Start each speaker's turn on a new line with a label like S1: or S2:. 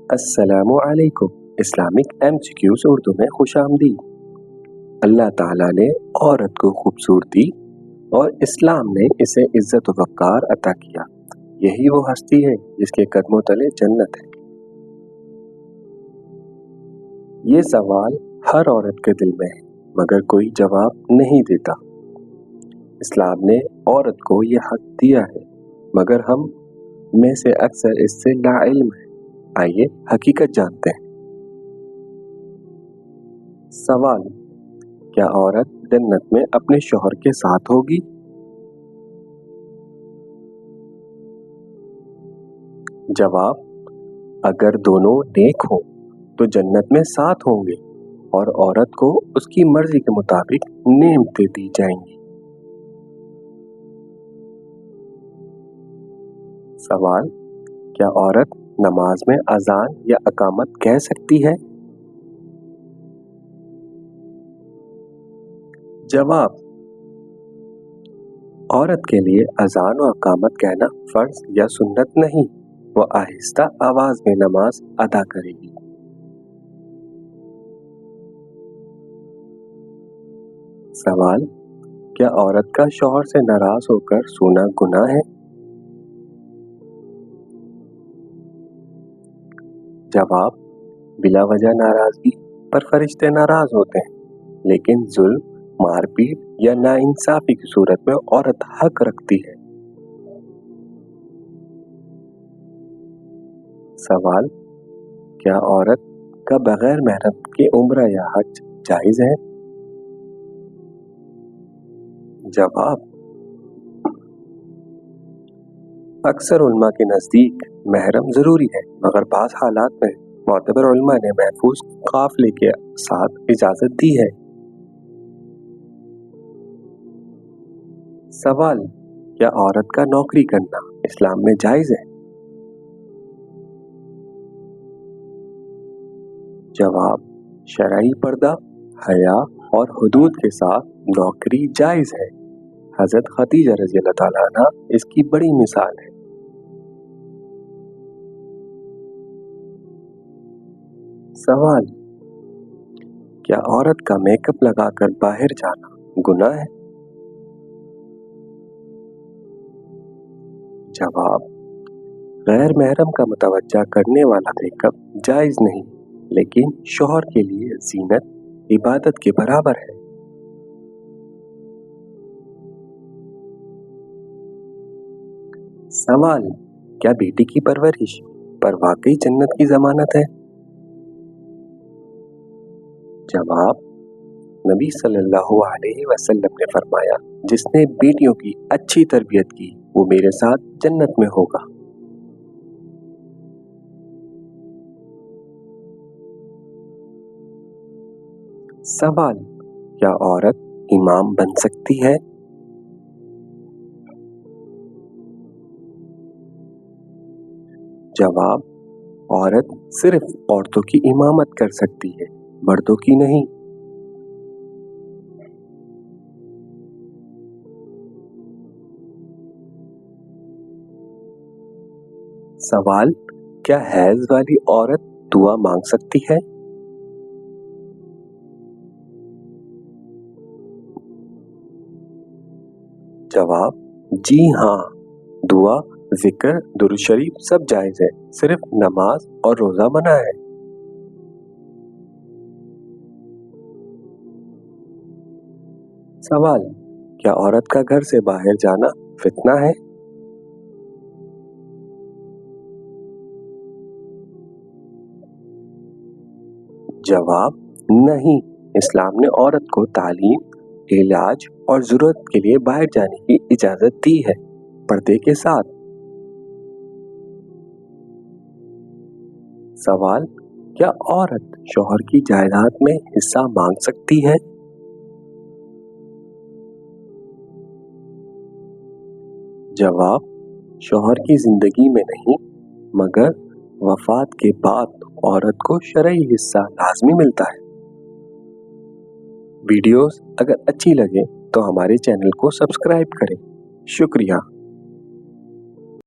S1: अस्सलामु अलैकुम। Islamic MCQs Urdu में खुश आमदीद। अल्लाह ताला ने औरत को खूबसूरती और इस्लाम ने इसे इज्जत व वक़ार अता किया। यही वो हस्ती है जिसके कदमों तले जन्नत है। ये सवाल हर औरत के दिल में है मगर कोई जवाब नहीं देता। इस्लाम ने औरत को ये हक दिया है मगर हम में से अक्सर इससे नाइल्म है। आइए हकीकत जानते हैं। सवाल: क्या औरत जन्नत में अपने शौहर के साथ होगी? जवाब: अगर दोनों नेक हों तो जन्नत में साथ होंगे और औरत को उसकी मर्जी के मुताबिक नेमतें दी जाएंगी। सवाल: क्या औरत नमाज में अजान या अकामत कह सकती है? जवाब: औरत के लिए अजान और अकामत कहना फर्ज या सुन्नत नहीं, वो आहिस्ता आवाज में नमाज अदा करेगी। सवाल: क्या औरत का शौहर से नाराज होकर सोना गुनाह है? जवाब: बिला वजह नाराजगी पर फरिश्ते नाराज होते हैं, लेकिन जुल्म, मारपीट या नाइंसाफी की सूरत में औरत हक रखती है। सवाल: क्या औरत का बगैर महरम के उम्रा या हज जायज है? जवाब: अक्सर उल्मा के नजदीक महरम जरूरी है मगर बाज़ हालात में मोतबर उल्मा ने महफूज काफिले के साथ इजाजत दी है। सवाल: क्या औरत का नौकरी करना इस्लाम में जायज है? जवाब: शरई पर्दा, हया और हुदूद के साथ नौकरी जायज है। हजरत खदीजा रज़ियल्लाहु ताला अन्हा इसकी बड़ी मिसाल है। सवाल: क्या औरत का मेकअप लगाकर बाहर जाना गुनाह है? जवाब: गैर महरम का मुतवज्जा करने वाला मेकअप जायज नहीं, लेकिन शौहर के लिए जीनत इबादत के बराबर है। सवाल: क्या बेटी की परवरिश पर वाकई जन्नत की जमानत है? जवाब: नबी सल्लल्लाहु अलैहि वसल्लम ने फरमाया, जिसने बेटियों की अच्छी तरबियत की वो मेरे साथ जन्नत में होगा। सवाल: क्या औरत इमाम बन सकती है? जवाब: औरत सिर्फ औरतों की इमामत कर सकती है, मर्दों की नहीं। सवाल: क्या हैज वाली औरत दुआ मांग सकती है? जवाब: जी हाँ, दुआ, जिक्र, दुरूद शरीफ सब जायज है, सिर्फ नमाज और रोजा मना है। सवाल: क्या औरत का घर से बाहर जाना फितना है? जवाब: नहीं, इस्लाम ने औरत को तालीम, इलाज और जरूरत के लिए बाहर जाने की इजाजत दी है, पर्दे के साथ। सवाल: क्या औरत शौहर की जायदाद में हिस्सा मांग सकती है? जवाब: शौहर की जिंदगी में नहीं, मगर वफात के बाद औरत को शरई हिस्सा लाजमी मिलता है। वीडियोस अगर अच्छी लगे तो हमारे चैनल को सब्सक्राइब करें। शुक्रिया।